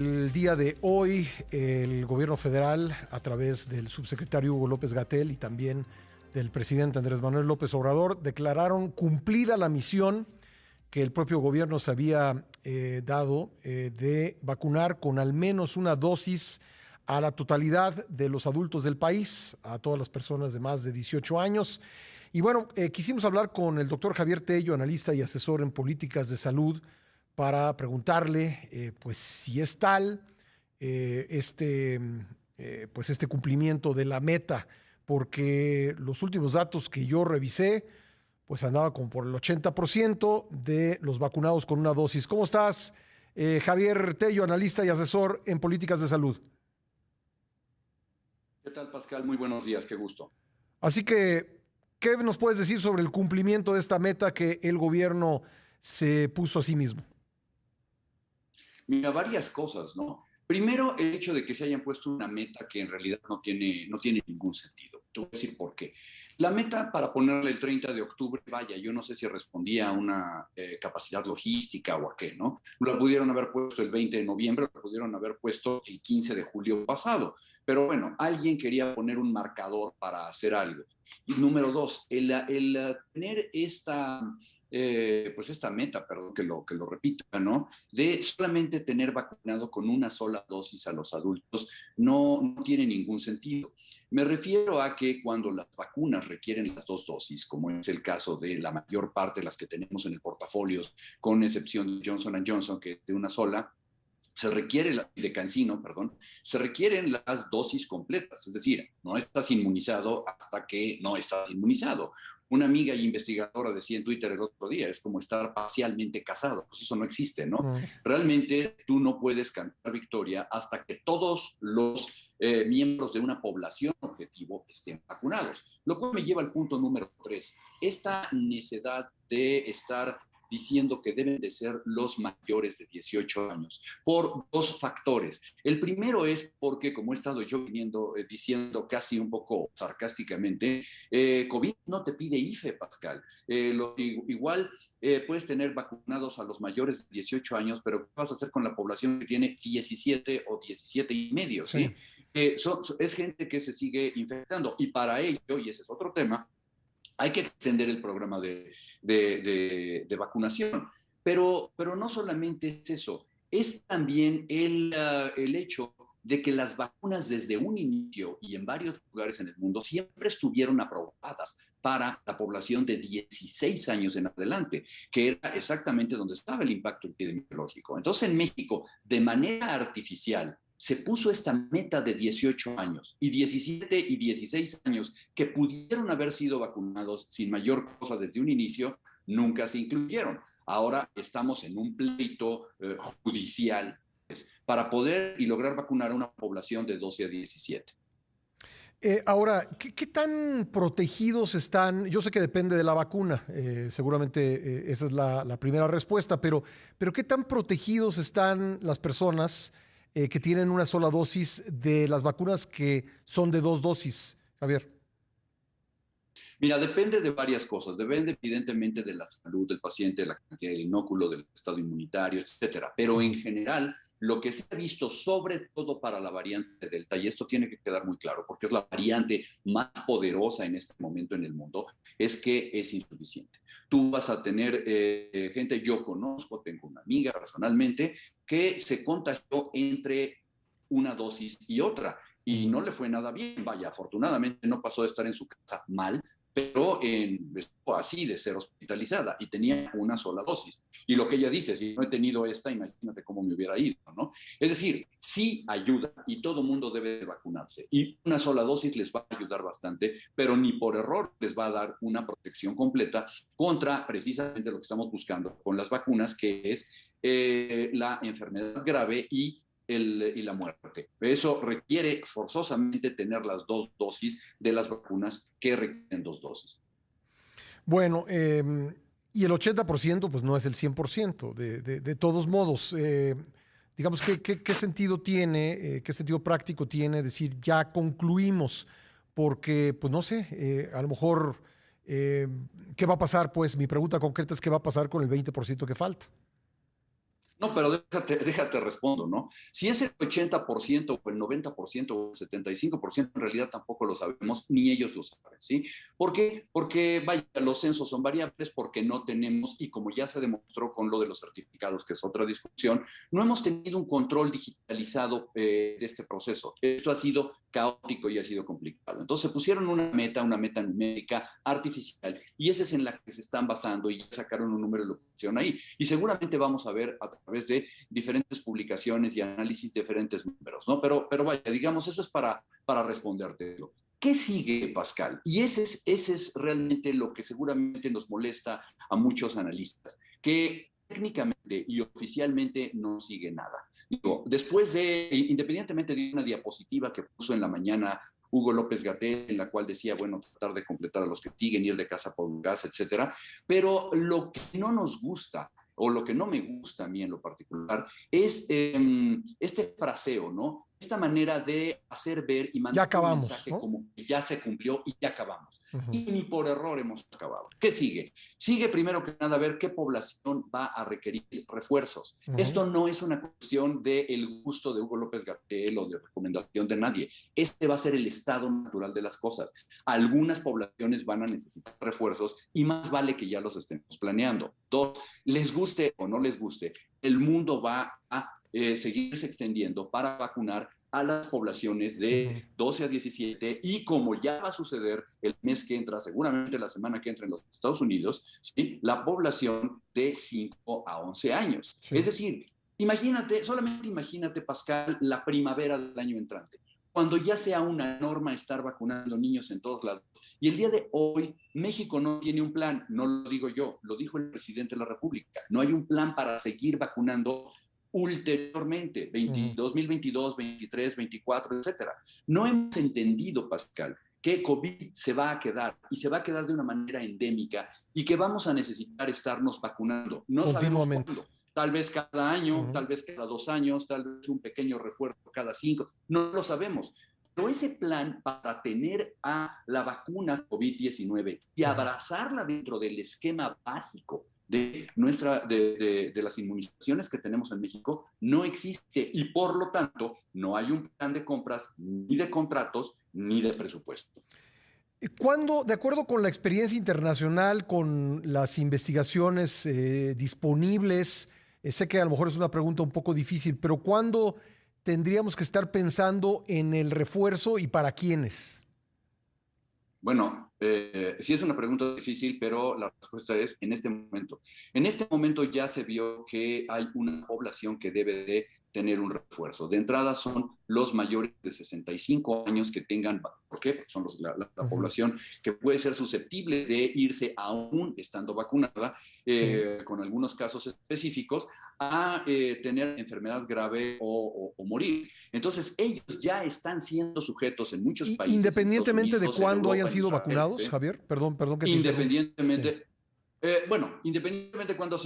El día de hoy, el gobierno federal, a través del subsecretario Hugo López-Gatell y también del presidente Andrés Manuel López Obrador, declararon cumplida la misión que el propio gobierno se había dado de vacunar con al menos una dosis a la totalidad de los adultos del país, a todas las personas de más de 18 años. Y bueno, quisimos hablar con el doctor Javier Tello, analista y asesor en políticas de salud, para preguntarle pues si es tal este cumplimiento de la meta, porque los últimos datos que yo revisé pues andaba como por el 80% de los vacunados con una dosis. ¿Cómo estás, Javier Tello, analista y asesor en políticas de salud? ¿Qué tal, Pascal? Muy buenos días, qué gusto. Así que, ¿qué nos puedes decir sobre el cumplimiento de esta meta que el gobierno se puso a sí mismo? Mira, varias cosas, ¿no? Primero, el hecho de que se hayan puesto una meta que en realidad no tiene ningún sentido. Te voy a decir por qué. La meta para ponerle el 30 de octubre, vaya, yo no sé si respondía a una capacidad logística o a qué, ¿no? Lo pudieron haber puesto el 20 de noviembre, lo pudieron haber puesto el 15 de julio pasado. Pero bueno, alguien quería poner un marcador para hacer algo. Y número dos, el tener pues esta meta, perdón que lo repita, ¿no? De solamente tener vacunado con una sola dosis a los adultos no tiene ningún sentido. Me refiero a que cuando las vacunas requieren las dos dosis, como es el caso de la mayor parte de las que tenemos en el portafolio, con excepción de Johnson Johnson, que es de una sola, de CanSino, perdón, se requieren las dosis completas, es decir, no estás inmunizado hasta que no estás inmunizado. Una amiga y investigadora decía en Twitter el otro día, es como estar parcialmente casado, pues eso no existe, ¿no? Mm. Realmente tú no puedes cantar victoria hasta que todos los miembros de una población objetivo estén vacunados. Lo cual me lleva al punto número 3, esta necesidad de estar diciendo que deben de ser los mayores de 18 años, por dos factores. El primero es porque, como he estado yo viniendo diciendo casi un poco sarcásticamente, COVID no te pide IFE, Pascal. Igual puedes tener vacunados a los mayores de 18 años, pero ¿qué vas a hacer con la población que tiene 17 o 17 y medio? Sí. ¿Sí? Es gente que se sigue infectando y para ello, y ese es otro tema, hay que extender el programa de vacunación. Pero no solamente es eso, es también el hecho de que las vacunas desde un inicio y en varios lugares en el mundo siempre estuvieron aprobadas para la población de 16 años en adelante, que era exactamente donde estaba el impacto epidemiológico. Entonces, en México, de manera artificial, se puso esta meta de 18 años y 17 y 16 años que pudieron haber sido vacunados sin mayor cosa desde un inicio, nunca se incluyeron. Ahora estamos en un pleito judicial para poder y lograr vacunar a una población de 12 a 17. Ahora, ¿qué tan protegidos están? Yo sé que depende de la vacuna, seguramente esa es la primera respuesta, pero ¿qué tan protegidos están las personas que tienen una sola dosis de las vacunas que son de dos dosis, Javier? Mira, depende de varias cosas. Depende evidentemente de la salud del paciente, de la cantidad de inóculo, del estado inmunitario, etcétera. Pero en Ujú. general, lo que se ha visto, sobre todo para la variante Delta, y esto tiene que quedar muy claro, porque es la variante más poderosa en este momento en el mundo, es que es insuficiente. Tú vas a tener gente, yo conozco, tengo una amiga personalmente, que se contagió entre una dosis y otra y Ujú. no le fue nada bien. Vaya, afortunadamente no pasó de estar en su casa mal, pero así de ser hospitalizada y tenía una sola dosis. Y lo que ella dice, si no he tenido esta, imagínate cómo me hubiera ido, ¿no? Es decir, sí ayuda y todo mundo debe vacunarse y una sola dosis les va a ayudar bastante, pero ni por error les va a dar una protección completa contra precisamente lo que estamos buscando con las vacunas, que es la enfermedad grave y la muerte. Eso requiere forzosamente tener las dos dosis de las vacunas que requieren dos dosis. Bueno, y el 80% pues no es el 100%. De todos modos, digamos, ¿qué sentido tiene, qué sentido práctico tiene decir ya concluimos? Porque, pues no sé, a lo mejor, ¿qué va a pasar? Pues mi pregunta concreta es ¿qué va a pasar con el 20% que falta? No, pero déjate respondo, ¿no? Si es el 80% o el 90% o el 75%, en realidad tampoco lo sabemos, ni ellos lo saben, ¿sí? ¿Por qué? Porque, vaya, los censos son variables porque no tenemos, y como ya se demostró con lo de los certificados, que es otra discusión, no hemos tenido un control digitalizado de este proceso. Esto ha sido caótico y ha sido complicado. Entonces pusieron una meta numérica artificial, y esa es en la que se están basando y ya sacaron un número de locución ahí. Y seguramente vamos a ver a través de diferentes publicaciones y análisis diferentes números, ¿no? Pero vaya, digamos, eso es para responderte. ¿Qué sigue, Pascal? Y ese es realmente lo que seguramente nos molesta a muchos analistas, que técnicamente y oficialmente no sigue nada. Digo, después de, independientemente de una diapositiva que puso en la mañana Hugo López-Gatell, en la cual decía, bueno, tratar de completar a los que siguen, ir de casa por gas, etcétera. Pero lo que no nos gusta, o lo que no me gusta a mí en lo particular, es este fraseo, ¿no? Esta manera de hacer ver y Ya mandar un acabamos, mensaje ¿no? como que ya se cumplió y ya acabamos. Ujú. Y ni por error hemos acabado. ¿Qué sigue? Sigue primero que nada ver qué población va a requerir refuerzos. Ujú. Esto no es una cuestión del gusto de Hugo López-Gatell o de recomendación de nadie. Este va a ser el estado natural de las cosas. Algunas poblaciones van a necesitar refuerzos y más vale que ya los estemos planeando. Dos, les guste o no les guste, el mundo va a seguirse extendiendo para vacunar a las poblaciones Ujú. de 12 a 17 y como ya va a suceder el mes que entra, seguramente la semana que entra en los Estados Unidos, ¿sí? La población de 5 a 11 años. Es Sí. decir, imagínate, solamente imagínate, Pascal, la primavera del año entrante, cuando ya sea una norma estar vacunando niños en todos lados. Y el día de hoy, México no tiene un plan, no lo digo yo, lo dijo el presidente de la República. No hay un plan para seguir vacunando ulteriormente, Ujú. 2022, 23, 24, etcétera. No hemos entendido, Pascal, que COVID se va a quedar y se va a quedar de una manera endémica y que vamos a necesitar estarnos vacunando. No sabemos Continuamente. cuándo. Tal vez cada año, Ujú. tal vez cada 2 años, tal vez un pequeño refuerzo cada 5, no lo sabemos. Pero ese plan para tener a la vacuna COVID-19 y Ujú. abrazarla dentro del esquema básico de las inmunizaciones que tenemos en México no existe y por lo tanto no hay un plan de compras, ni de contratos, ni de presupuesto. ¿Cuándo, de acuerdo con la experiencia internacional, con las investigaciones disponibles, sé que a lo mejor es una pregunta un poco difícil, pero ¿cuándo tendríamos que estar pensando en el refuerzo y para quiénes? Bueno, sí es una pregunta difícil, pero la respuesta es en este momento. En este momento ya se vio que hay una población que debe de tener un refuerzo. De entrada son los mayores de 65 años que tengan, ¿por qué? Porque son la Ujú. población que puede ser susceptible de irse aún estando vacunada, Sí. con algunos casos específicos, a tener enfermedad grave o morir. Entonces, ellos ya están siendo sujetos en muchos Y países, en Estados independientemente de Unidos, en cuándo hayan Europa, en sido Israel, vacunados, Javier, perdón, perdón que te interrumpa. Sí. independientemente, bueno, independientemente de cuándo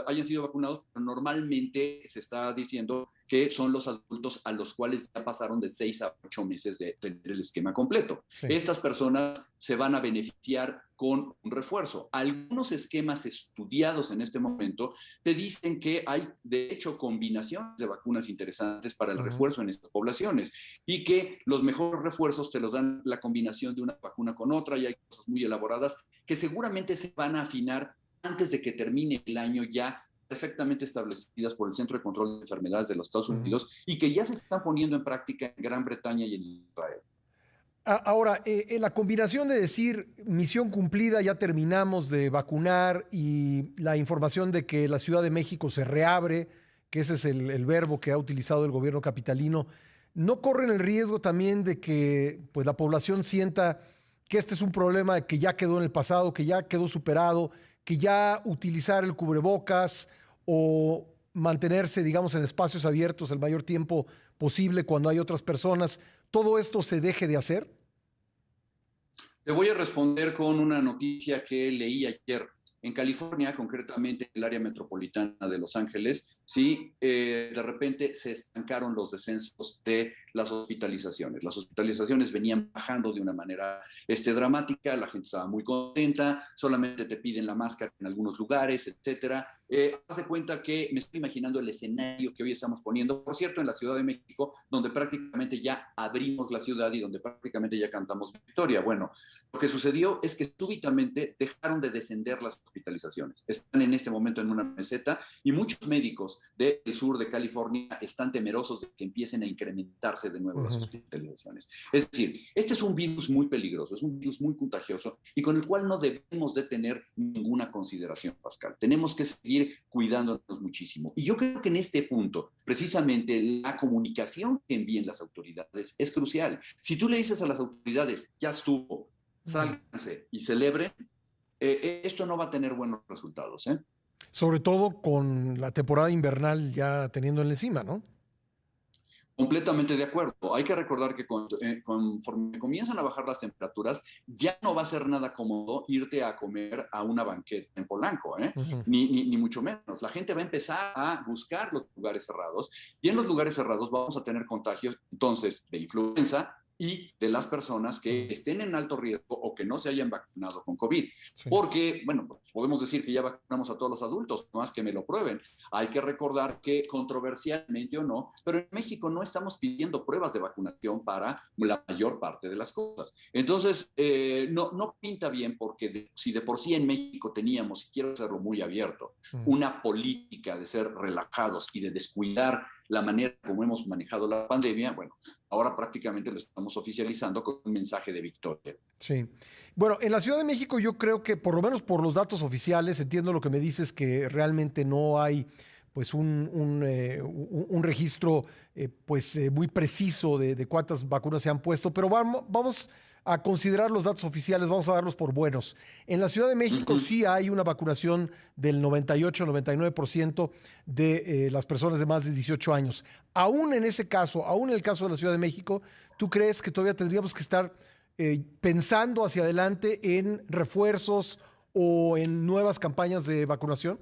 hayan sido vacunados, normalmente se está diciendo que son los adultos a los cuales ya pasaron de 6 a 8 meses de tener el esquema completo. Sí. Estas personas se van a beneficiar con un refuerzo. Algunos esquemas estudiados en este momento te dicen que hay, de hecho, combinaciones de vacunas interesantes para el Ujú. refuerzo en estas poblaciones y que los mejores refuerzos te los dan la combinación de una vacuna con otra y hay cosas muy elaboradas que seguramente se van a afinar antes de que termine el año ya perfectamente establecidas por el Centro de Control de Enfermedades de los Estados Ujú. Unidos y que ya se están poniendo en práctica en Gran Bretaña y en Israel. Ahora, en la combinación de decir misión cumplida, ya terminamos de vacunar y la información de que la Ciudad de México se reabre, que ese es el verbo que ha utilizado el gobierno capitalino, ¿no corren el riesgo también de que pues, la población sienta que este es un problema que ya quedó en el pasado, que ya quedó superado, que ya utilizar el cubrebocas o mantenerse, digamos, en espacios abiertos el mayor tiempo posible cuando hay otras personas, todo esto se deje de hacer? Te voy a responder con una noticia que leí ayer. En California, concretamente en el área metropolitana de Los Ángeles, sí, de repente se estancaron los descensos de las hospitalizaciones. Las hospitalizaciones venían bajando de una manera dramática, la gente estaba muy contenta, solamente te piden la máscara en algunos lugares, etcétera. Haz de cuenta que me estoy imaginando el escenario que hoy estamos poniendo, por cierto, en la Ciudad de México, donde prácticamente ya abrimos la ciudad y donde prácticamente ya cantamos victoria. Bueno, lo que sucedió es que súbitamente dejaron de descender las hospitalizaciones. Están en este momento en una meseta y muchos médicos del sur de California están temerosos de que empiecen a incrementarse de nuevo las hospitalizaciones. Es decir, este es un virus muy peligroso, es un virus muy contagioso y con el cual no debemos de tener ninguna consideración, Pascal. Tenemos que seguir cuidándonos muchísimo. Y yo creo que en este punto, precisamente la comunicación que envíen las autoridades es crucial. Si tú le dices a las autoridades, ya estuvo, sálganse y celebren, esto no va a tener buenos resultados, ¿eh? Sobre todo con la temporada invernal ya teniéndola encima, ¿no? Completamente de acuerdo. Hay que recordar que conforme comienzan a bajar las temperaturas, ya no va a ser nada cómodo irte a comer a una banqueta en Polanco, ¿eh? Ni mucho menos. La gente va a empezar a buscar los lugares cerrados y en los lugares cerrados vamos a tener contagios entonces de influenza y de las personas que estén en alto riesgo o que no se hayan vacunado con COVID. Sí. Porque, bueno, pues podemos decir que ya vacunamos a todos los adultos, no más que me lo prueben. Hay que recordar que, controversialmente o no, pero en México no estamos pidiendo pruebas de vacunación para la mayor parte de las cosas. Entonces, no pinta bien porque si de por sí en México teníamos, y quiero hacerlo muy abierto, una política de ser relajados y de descuidar la manera como hemos manejado la pandemia, bueno, ahora prácticamente lo estamos oficializando con un mensaje de victoria. Sí. Bueno, en la Ciudad de México yo creo que por lo menos por los datos oficiales, entiendo lo que me dices, que realmente no hay pues un registro muy preciso de cuántas vacunas se han puesto, pero vamos a considerar los datos oficiales, vamos a darlos por buenos. En la Ciudad de México sí hay una vacunación del 98-99% de las personas de más de 18 años. Aún en ese caso, aún en el caso de la Ciudad de México, ¿tú crees que todavía tendríamos que estar pensando hacia adelante en refuerzos o en nuevas campañas de vacunación?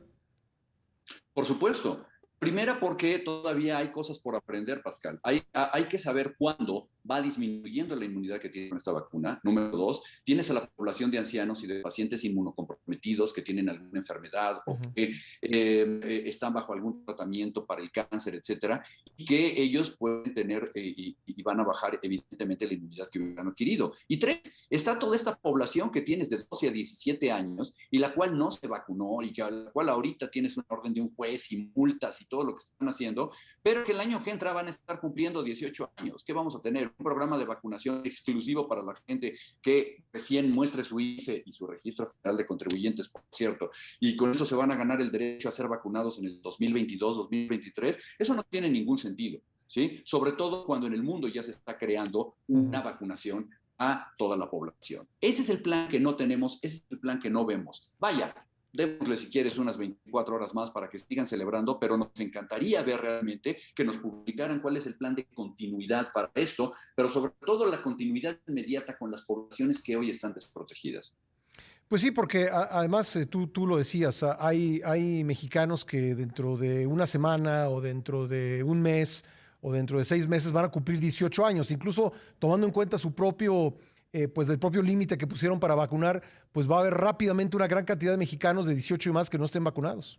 Por supuesto. Primera, porque todavía hay cosas por aprender, Pascal. Hay que saber cuándo va disminuyendo la inmunidad que tiene esta vacuna. Número dos, tienes a la población de ancianos y de pacientes inmunocomprometidos que tienen alguna enfermedad o que están bajo algún tratamiento para el cáncer, etcétera, y que ellos pueden tener y van a bajar evidentemente la inmunidad que hubieran adquirido. Y tres, está toda esta población que tienes de 12 a 17 años y la cual no se vacunó y que a la cual ahorita tienes una orden de un juez y multas y todo lo que están haciendo, pero que el año que entra van a estar cumpliendo 18 años. ¿Qué vamos a tener? Un programa de vacunación exclusivo para la gente que recién muestre su IFE y su registro federal de contribuyentes, por cierto, y con eso se van a ganar el derecho a ser vacunados en el 2022, 2023. Eso no tiene ningún sentido, ¿sí? Sobre todo cuando en el mundo ya se está creando una vacunación a toda la población. Ese es el plan que no tenemos, ese es el plan que no vemos. Vaya, démosle si quieres unas 24 horas más para que sigan celebrando, pero nos encantaría ver realmente que nos publicaran cuál es el plan de continuidad para esto, pero sobre todo la continuidad inmediata con las poblaciones que hoy están desprotegidas. Pues sí, porque además tú lo decías, hay mexicanos que dentro de una semana o dentro de un mes o dentro de 6 meses van a cumplir 18 años, incluso tomando en cuenta su propio del propio límite que pusieron para vacunar, pues va a haber rápidamente una gran cantidad de mexicanos de 18 y más que no estén vacunados.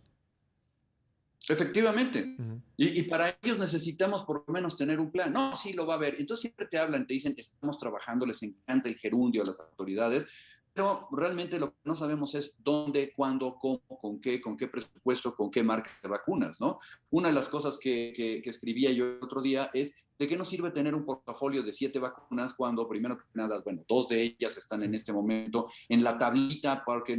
Efectivamente. Y para ellos necesitamos por lo menos tener un plan. No, sí lo va a haber. Entonces siempre te hablan, te dicen, estamos trabajando, les encanta el gerundio a las autoridades, pero realmente lo que no sabemos es dónde, cuándo, cómo, con qué presupuesto, con qué marca de vacunas, ¿no? Una de las cosas que escribía yo el otro día es ¿de qué nos sirve tener un portafolio de 7 vacunas cuando, primero que nada, bueno, 2 de ellas están en este momento en la tablita porque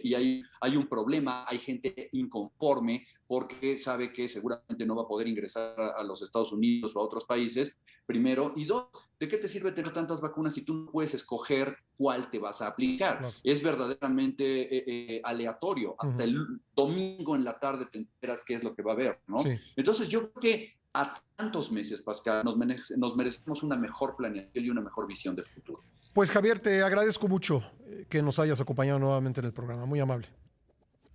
y hay un problema, hay gente inconforme porque sabe que seguramente no va a poder ingresar a los Estados Unidos o a otros países, primero, y dos, ¿de qué te sirve tener tantas vacunas si tú no puedes escoger cuál te vas a aplicar? Claro. Es verdaderamente aleatorio. Hasta el domingo en la tarde te enteras qué es lo que va a haber, ¿no? Sí. Entonces yo creo que a tantos meses, Pascal, nos merecemos una mejor planeación y una mejor visión del futuro. Pues Javier, te agradezco mucho. que nos hayas acompañado nuevamente en el programa. Muy amable.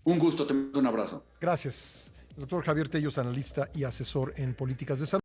Un gusto, te mando un abrazo. Gracias. El doctor Javier Tellez, analista y asesor en políticas de salud.